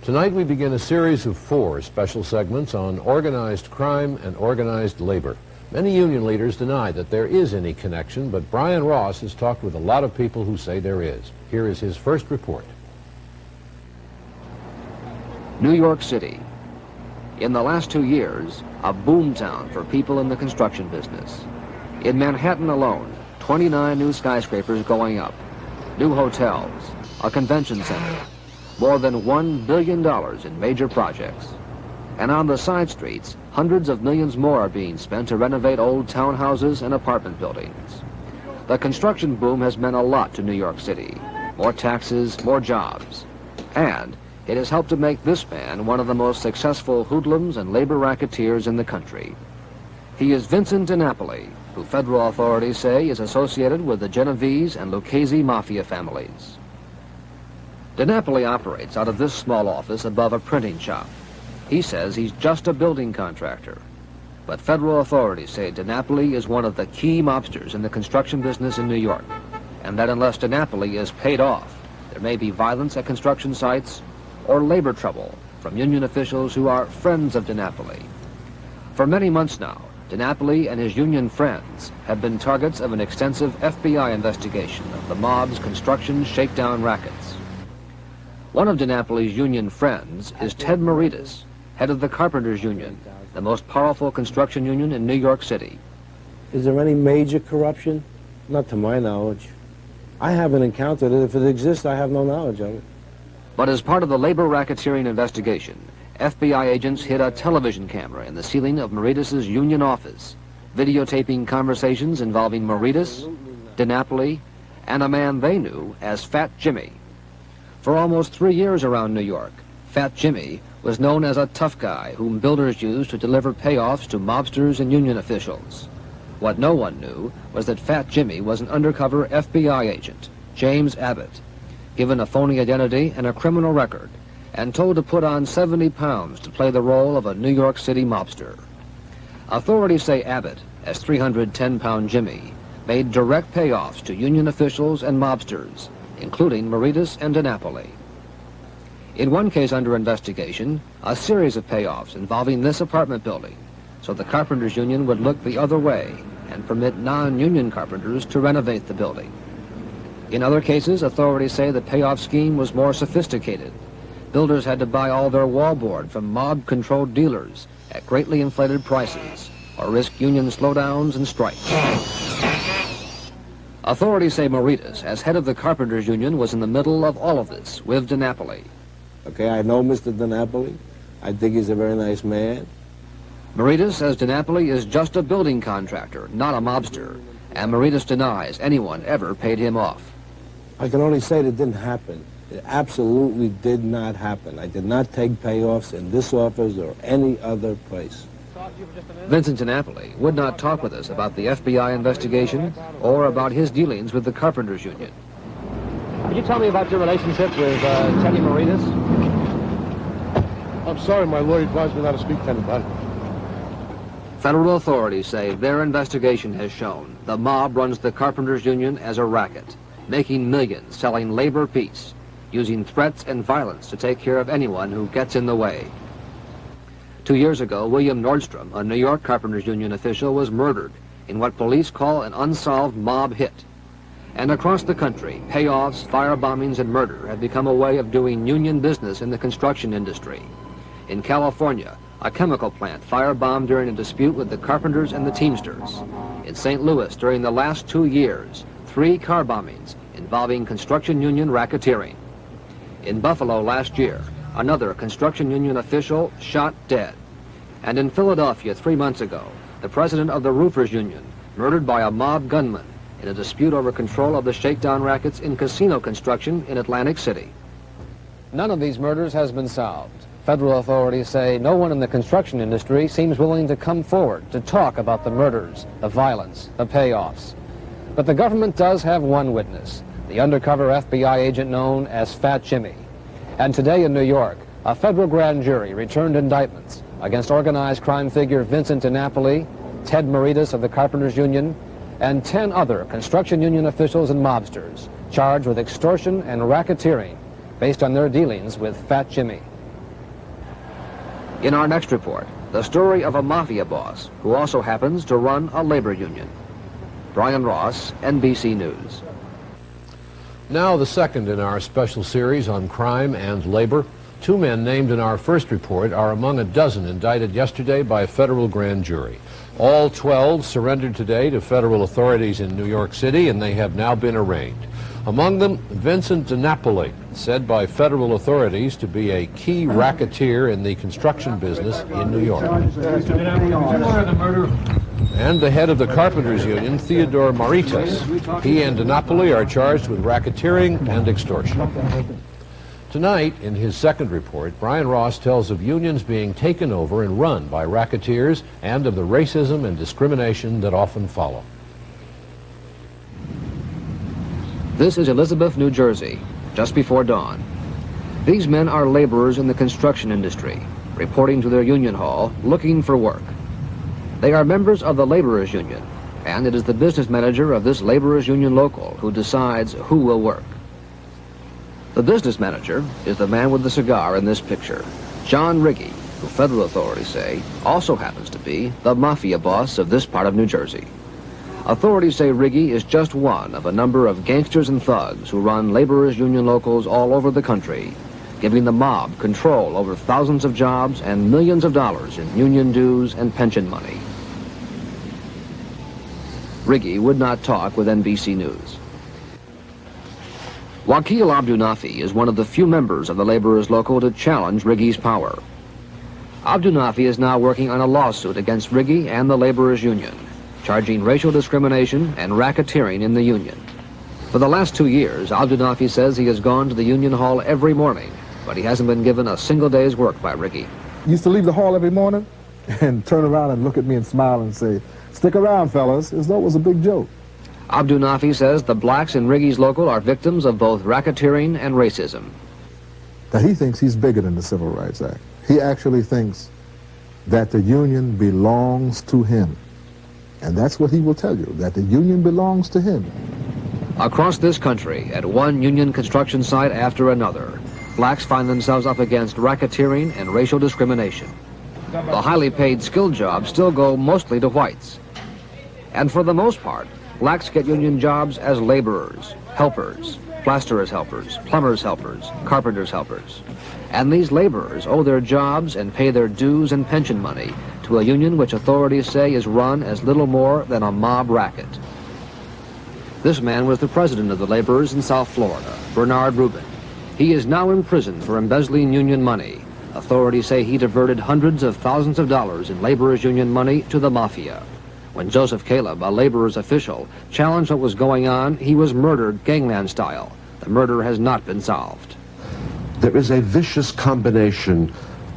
Tonight we begin a series of 4 special segments on organized crime and organized labor. Many union leaders deny that there is any connection, but Brian Ross has talked with a lot of people who say there is. Here is his first report. New York City. In the last 2 years, a boomtown for people in the construction business. In Manhattan alone, 29 new skyscrapers going up, new hotels, a convention center, more than $1 billion in major projects. And on the side streets, hundreds of millions more are being spent to renovate old townhouses and apartment buildings. The construction boom has meant a lot to New York City. More taxes, more jobs. And it has helped to make this man one of the most successful hoodlums and labor racketeers in the country. He is Vincent DiNapoli, who federal authorities say is associated with the Genovese and Lucchese mafia families. DiNapoli operates out of this small office above a printing shop. He says he's just a building contractor. But federal authorities say DiNapoli is one of the key mobsters in the construction business in New York, and that unless DiNapoli is paid off, there may be violence at construction sites or labor trouble from union officials who are friends of DiNapoli. For many months now, DiNapoli and his union friends have been targets of an extensive FBI investigation of the mob's construction shakedown rackets. One of DiNapoli's union friends is Ted Maritas, head of the Carpenters Union, the most powerful construction union in New York City. Is there any major corruption? Not to my knowledge. I haven't encountered it. If it exists, I have no knowledge of it. But as part of the labor racketeering investigation, FBI agents hid a television camera in the ceiling of Maritas' union office, videotaping conversations involving Maritas, DiNapoli, and a man they knew as Fat Jimmy. For almost 3 years around New York, Fat Jimmy was known as a tough guy whom builders used to deliver payoffs to mobsters and union officials. What no one knew was that Fat Jimmy was an undercover FBI agent, James Abbott, given a phony identity and a criminal record, and told to put on 70 pounds to play the role of a New York City mobster. Authorities say Abbott, as 310-pound Jimmy, made direct payoffs to union officials and mobsters, including Maritas and DiNapoli. In one case under investigation, a series of payoffs involving this apartment building, so the Carpenters Union would look the other way and permit non-union carpenters to renovate the building. In other cases, authorities say the payoff scheme was more sophisticated. Builders had to buy all their wallboard from mob-controlled dealers at greatly inflated prices, or risk union slowdowns and strikes. Authorities say Maritas, as head of the Carpenters Union, was in the middle of all of this with DiNapoli. Okay, I know Mr. DiNapoli. I think he's a very nice man. Maritas says DiNapoli is just a building contractor, not a mobster, and Maritas denies anyone ever paid him off. I can only say that it didn't happen. It absolutely did not happen. I did not take payoffs in this office or any other place. Vincent DiNapoli would not talk with us about the FBI investigation or about his dealings with the Carpenters Union. Could you tell me about your relationship with Teddy Maritas? I'm sorry, my lawyer advised me not to speak to anybody. Federal authorities say their investigation has shown the mob runs the Carpenters Union as a racket, making millions selling labor peace, using threats and violence to take care of anyone who gets in the way. 2 years ago, William Nordstrom, a New York Carpenters Union official, was murdered in what police call an unsolved mob hit. And across the country, payoffs, firebombings, and murder have become a way of doing union business in the construction industry. In California, a chemical plant firebombed during a dispute with the carpenters and the Teamsters. In St. Louis, during the last 2 years, 3 car bombings involving construction union racketeering. In Buffalo last year, another construction union official shot dead. And in Philadelphia 3 months ago, the president of the Roofers Union murdered by a mob gunman in a dispute over control of the shakedown rackets in casino construction in Atlantic City. None of these murders has been solved. Federal authorities say no one in the construction industry seems willing to come forward to talk about the murders, the violence, the payoffs. But the government does have one witness, the undercover FBI agent known as Fat Jimmy. And today in New York, a federal grand jury returned indictments against organized crime figure Vincent DiNapoli, Ted Maritas of the Carpenters Union, and 10 other construction union officials and mobsters charged with extortion and racketeering based on their dealings with Fat Jimmy. In our next report, the story of a mafia boss who also happens to run a labor union. Brian Ross, NBC News. Now the second in our special series on crime and labor. Two men named in our first report are among a dozen indicted yesterday by a federal grand jury. All 12 surrendered today to federal authorities in New York City, and they have now been arraigned. Among them, Vincent DiNapoli, said by federal authorities to be a key racketeer in the construction business in New York. And the head of the Carpenters Union, Theodore Maritas. He and DiNapoli are charged with racketeering and extortion. Tonight, in his second report, Brian Ross tells of unions being taken over and run by racketeers and of the racism and discrimination that often follow. This is Elizabeth, New Jersey, just before dawn. These men are laborers in the construction industry, reporting to their union hall, looking for work. They are members of the laborers union, and it is the business manager of this laborers union local who decides who will work. The business manager is the man with the cigar in this picture, John Riggi, who federal authorities say also happens to be the mafia boss of this part of New Jersey. Authorities say Riggi is just one of a number of gangsters and thugs who run laborers union locals all over the country, giving the mob control over thousands of jobs and millions of dollars in union dues and pension money. Riggi would not talk with NBC News. Wakil Abdunafi is one of the few members of the laborers local to challenge Riggi's power. Abdunafi is now working on a lawsuit against Riggi and the laborers union, charging racial discrimination and racketeering in the union. For the last 2 years, Abdunafi says he has gone to the union hall every morning, but he hasn't been given a single day's work by Riggi. Used to leave the hall every morning and turn around and look at me and smile and say, "Stick around, fellas," as though it was a big joke. Abdunafi says the blacks in Riggi's local are victims of both racketeering and racism. That he thinks he's bigger than the Civil Rights Act. He actually thinks that the union belongs to him. And that's what he will tell you, that the union belongs to him. Across this country, at one union construction site after another, blacks find themselves up against racketeering and racial discrimination. The highly paid skilled jobs still go mostly to whites. And for the most part, blacks get union jobs as laborers, helpers, plasterers' helpers, plumbers' helpers, carpenters' helpers. And these laborers owe their jobs and pay their dues and pension money to a union which authorities say is run as little more than a mob racket. This man was the president of the laborers in South Florida, Bernard Rubin. He is now in prison for embezzling union money. Authorities say he diverted hundreds of thousands of dollars in laborers' union money to the mafia. When Joseph Caleb, a laborers official, challenged what was going on, he was murdered gangland style. The murder has not been solved. There is a vicious combination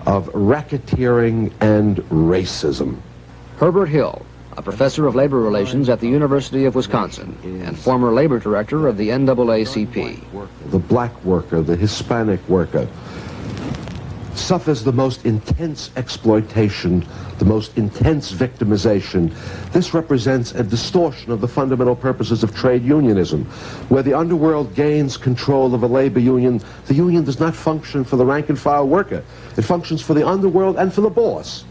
of racketeering and racism. Herbert Hill, a professor of labor relations at the University of Wisconsin and former labor director of the NAACP. The black worker, the Hispanic worker, suffers the most intense exploitation, the most intense victimization. This represents a distortion of the fundamental purposes of trade unionism. Where the underworld gains control of a labor union, the union does not function for the rank and file worker. It functions for the underworld and for the boss.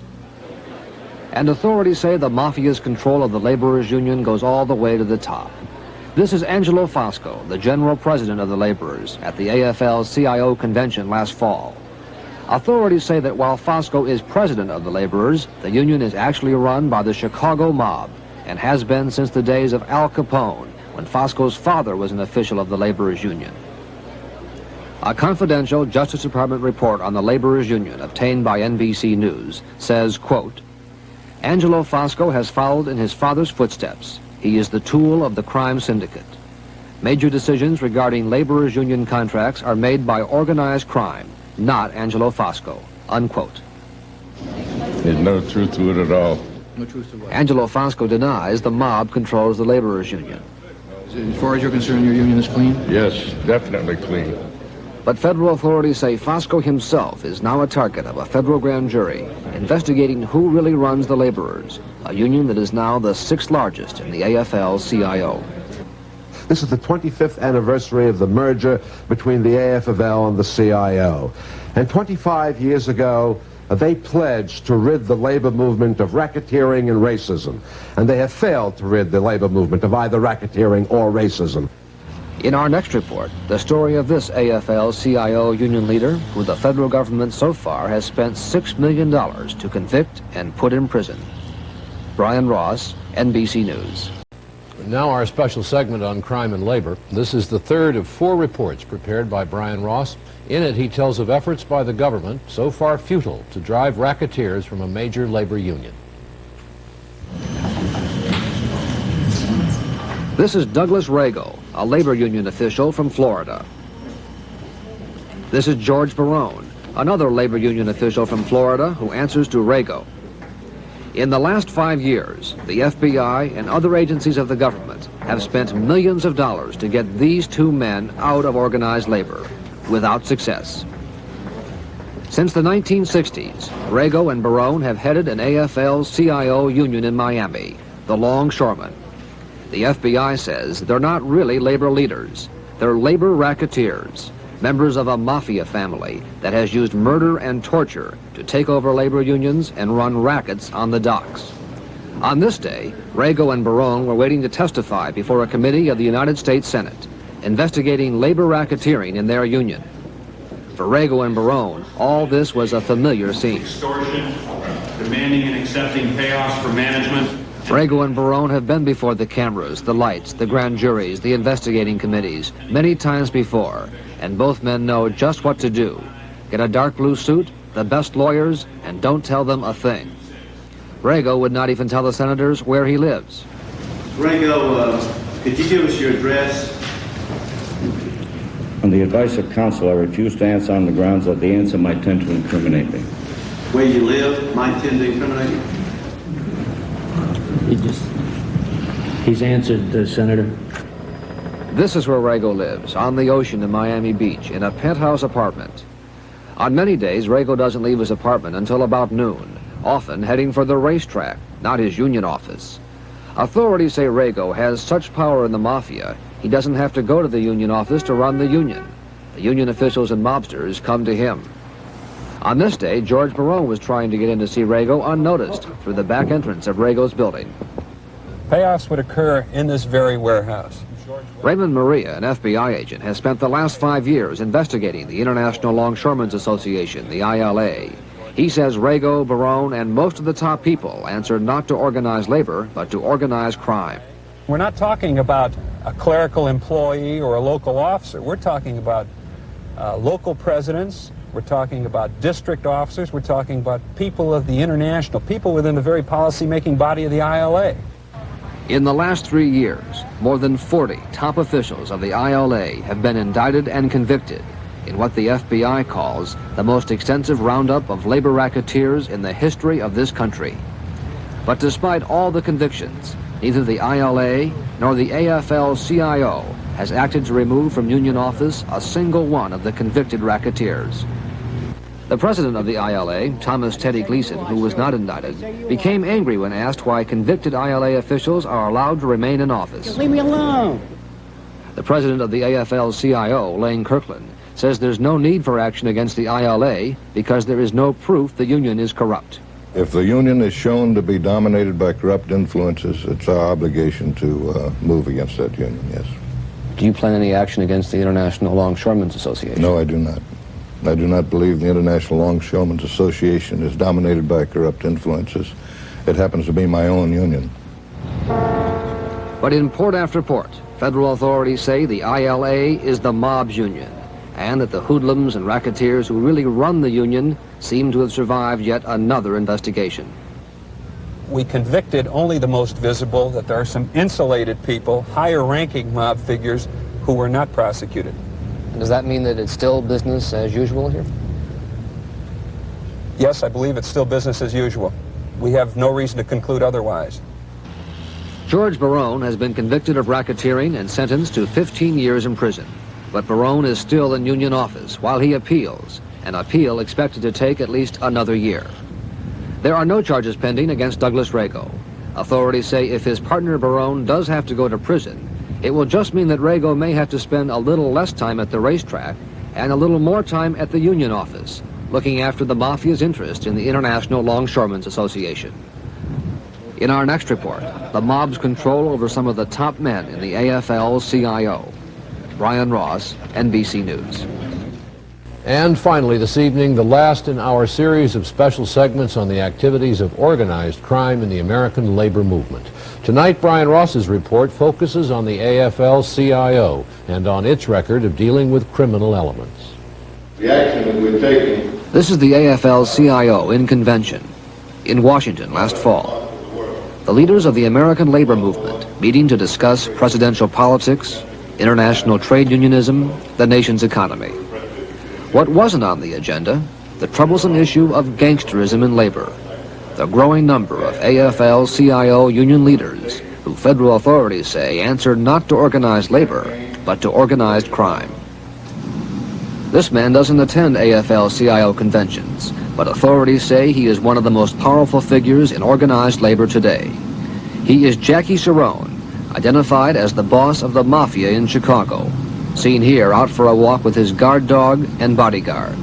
And authorities say the mafia's control of the laborers' union goes all the way to the top. This is Angelo Fosco, the general president of the laborers, at the AFL-CIO convention last fall. Authorities say that while Fosco is president of the laborers, the union is actually run by the Chicago mob and has been since the days of Al Capone, when Fosco's father was an official of the laborers' union. A confidential Justice Department report on the laborers' union obtained by NBC News says, quote, Angelo Fosco has followed in his father's footsteps. He is the tool of the crime syndicate. Major decisions regarding laborers' union contracts are made by organized crime, not Angelo Fosco, unquote. There's no truth to it at all. No truth to what? Angelo Fosco denies the mob controls the laborers' union. As far as you're concerned, your union is clean? Yes, definitely clean. But federal authorities say Fosco himself is now a target of a federal grand jury investigating who really runs the laborers, a union that is now the 6th largest in the AFL-CIO. This is the 25th anniversary of the merger between the AFL and the CIO. And 25 years ago, They pledged to rid the labor movement of racketeering and racism, and they have failed to rid the labor movement of either racketeering or racism. In our next report, the story of this AFL-CIO union leader who the federal government so far has spent $6 million to convict and put in prison. Brian Ross, NBC News. Now our special segment on crime and labor. This is the third of 4 reports prepared by Brian Ross. In it, he tells of efforts by the government, so far futile, to drive racketeers from a major labor union. This is Douglas Rago, a labor union official from Florida. This is George Barone, another labor union official from Florida who answers to Rago. In the last 5 years, the FBI and other agencies of the government have spent millions of dollars to get these 2 men out of organized labor, without success. Since the 1960s, Rago and Barone have headed an AFL-CIO union in Miami, the Longshoremen. The FBI says they're not really labor leaders. They're labor racketeers, members of a mafia family that has used murder and torture to take over labor unions and run rackets on the docks. On this day, Rago and Barone were waiting to testify before a committee of the United States Senate, investigating labor racketeering in their union. For Rago and Barone, all this was a familiar scene. Extortion, demanding and accepting payoffs for management. Rago and Barone have been before the cameras, the lights, the grand juries, the investigating committees, many times before, and both men know just what to do. Get a dark blue suit, the best lawyers, and don't tell them a thing. Rago would not even tell the senators where he lives. Rago, could you give us your address? On the advice of counsel, I refuse to answer on the grounds that the answer might tend to incriminate me. Where you live might tend to incriminate you? He's answered, Senator. This is where Rago lives, on the ocean in Miami Beach, in a penthouse apartment. On many days, Rago doesn't leave his apartment until about noon, often heading for the racetrack, not his union office. Authorities say Rago has such power in the mafia, he doesn't have to go to the union office to run the union. The union officials and mobsters come to him. On this day, George Barone was trying to get in to see Rago unnoticed through the back entrance of Rago's building. Payoffs would occur in this very warehouse. Raymond Maria, an FBI agent, has spent the last 5 years investigating the International Longshoremen's Association, the ILA. He says Rago, Barone, and most of the top people answer not to organized labor, but to organized crime. We're not talking about a clerical employee or a local officer. We're talking about local presidents. We're talking about district officers. We're talking about people of the international, people within the very policy-making body of the ILA. In the last 3 years, more than 40 top officials of the ILA have been indicted and convicted in what the FBI calls the most extensive roundup of labor racketeers in the history of this country. But despite all the convictions, neither the ILA nor the AFL-CIO has acted to remove from union office a single one of the convicted racketeers. The president of the ILA, Thomas Teddy Gleason, who was not indicted, became angry when asked why convicted ILA officials are allowed to remain in office. Just leave me alone. The president of the AFL-CIO, Lane Kirkland, says there's no need for action against the ILA because there is no proof the union is corrupt. If the union is shown to be dominated by corrupt influences, it's our obligation to move against that union, yes. Do you plan any action against the International Longshoremen's Association? No, I do not. I do not believe the International Longshoremen's Association is dominated by corrupt influences. It happens to be my own union. But in port after port, federal authorities say the ILA is the mob's union, and that the hoodlums and racketeers who really run the union seem to have survived yet another investigation. We convicted only the most visible, that there are some insulated people, higher-ranking mob figures, who were not prosecuted. Does that mean that it's still business as usual here? Yes, I believe it's still business as usual. We have no reason to conclude otherwise. George Barone has been convicted of racketeering and sentenced to 15 years in prison. But Barone is still in union office while he appeals, an appeal expected to take at least another year. There are no charges pending against Douglas Rago. Authorities say if his partner Barone does have to go to prison, it will just mean that Rago may have to spend a little less time at the racetrack and a little more time at the union office, looking after the mafia's interest in the International Longshoremen's Association. In our next report, the mob's control over some of the top men in the AFL-CIO. Brian Ross, NBC News. And finally this evening, the last in our series of special segments on the activities of organized crime in the American labor movement. Tonight, Brian Ross's report focuses on the AFL-CIO and on its record of dealing with criminal elements. The action that we're taking. This is the AFL-CIO in convention in Washington last fall. The leaders of the American labor movement meeting to discuss presidential politics, international trade unionism, the nation's economy. What wasn't on the agenda? The troublesome issue of gangsterism in labor. The growing number of AFL-CIO union leaders who federal authorities say answer not to organized labor, but to organized crime. This man doesn't attend AFL-CIO conventions, but authorities say he is one of the most powerful figures in organized labor today. He is Jackie Cerrone, identified as the boss of the mafia in Chicago, seen here out for a walk with his guard dog and bodyguard.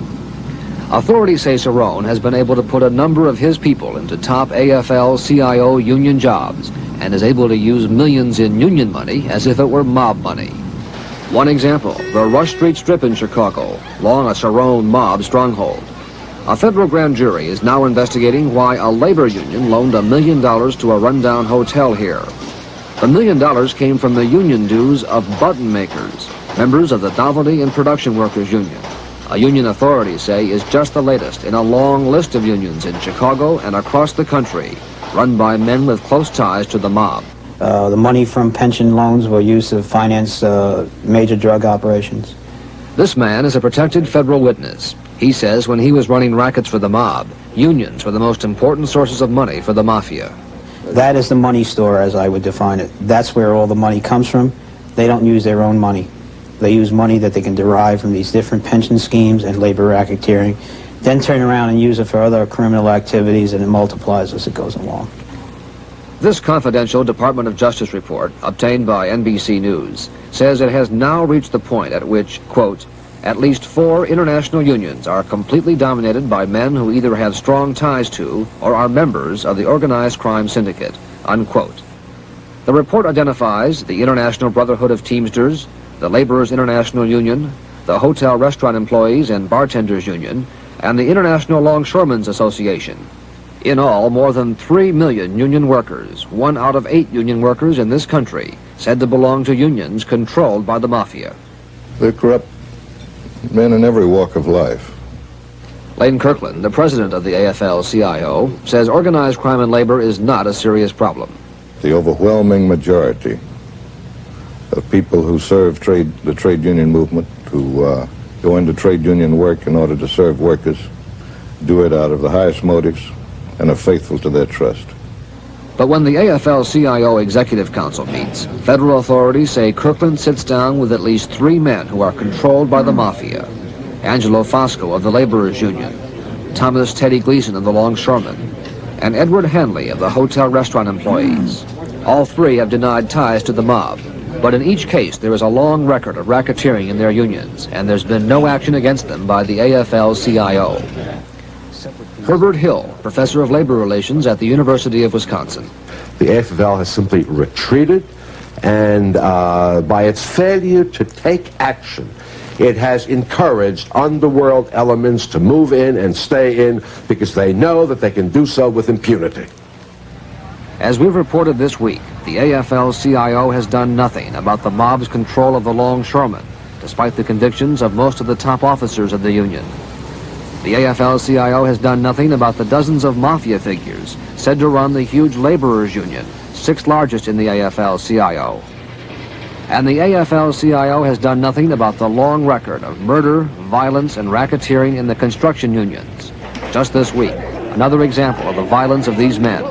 Authorities say Cerrone has been able to put a number of his people into top AFL-CIO union jobs and is able to use millions in union money as if it were mob money. One example, the Rush Street Strip in Chicago, long a Cerrone mob stronghold. A federal grand jury is now investigating why a labor union loaned $1 million to a rundown hotel here. The $1 million came from the union dues of button makers, members of the Novelty and Production Workers Union. A union authorities say is just the latest in a long list of unions in Chicago and across the country, run by men with close ties to the mob. The money from pension loans were used to finance major drug operations. This man is a protected federal witness. He says when he was running rackets for the mob, unions were the most important sources of money for the mafia. That is the money store, as I would define it. That's where all the money comes from. They don't use their own money. They use money that they can derive from these different pension schemes and labor racketeering, then turn around and use it for other criminal activities, and it multiplies as it goes along. This confidential Department of Justice report, obtained by NBC News, says it has now reached the point at which, quote, at least 4 international unions are completely dominated by men who either have strong ties to or are members of the organized crime syndicate, unquote. The report identifies the International Brotherhood of Teamsters, the Laborers International Union, the Hotel Restaurant Employees and Bartenders Union, and the International Longshoremen's Association. In all, more than 3 million union workers, 1 out of 8 union workers in this country, said to belong to unions controlled by the mafia. They're corrupt men in every walk of life. Lane Kirkland, the president of the AFL-CIO, says organized crime and labor is not a serious problem. The overwhelming majority of people who serve the trade union movement, who go into trade union work in order to serve workers, do it out of the highest motives and are faithful to their trust. But when the AFL-CIO Executive Council meets, federal authorities say Kirkland sits down with at least 3 men who are controlled by the mafia. Angelo Fosco of the Laborers Union, Thomas Teddy Gleason of the Longshoremen, and Edward Hanley of the Hotel Restaurant Employees. All 3 have denied ties to the mob, but in each case there is a long record of racketeering in their unions, and there's been no action against them by the AFL-CIO. Herbert Hill, professor of labor relations at the University of Wisconsin. The AFL has simply retreated, and by its failure to take action, it has encouraged underworld elements to move in and stay in because they know that they can do so with impunity. As we've reported this week, the AFL-CIO has done nothing about the mob's control of the longshoremen, despite the convictions of most of the top officers of the union. The AFL-CIO has done nothing about the dozens of mafia figures said to run the huge laborers union, 6th largest in the AFL-CIO. And the AFL-CIO has done nothing about the long record of murder, violence, and racketeering in the construction unions. Just this week, another example of the violence of these men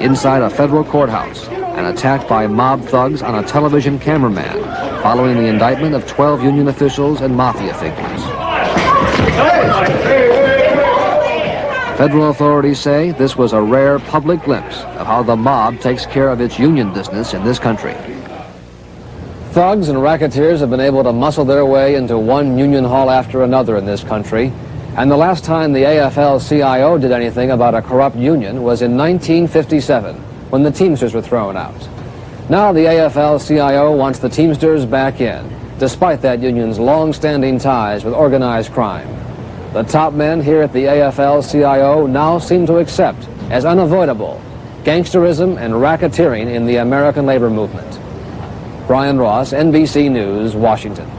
inside a federal courthouse, an attack by mob thugs on a television cameraman following the indictment of 12 union officials and mafia figures. Federal authorities say this was a rare public glimpse of how the mob takes care of its union business in this country. Thugs and racketeers have been able to muscle their way into one union hall after another in this country, And the last time the AFL-CIO did anything about a corrupt union was in 1957, when the Teamsters were thrown out. Now the AFL-CIO wants the Teamsters back in, despite that union's long-standing ties with organized crime. The top men here at the AFL-CIO now seem to accept as unavoidable gangsterism and racketeering in the American labor movement. Brian Ross, NBC News, Washington.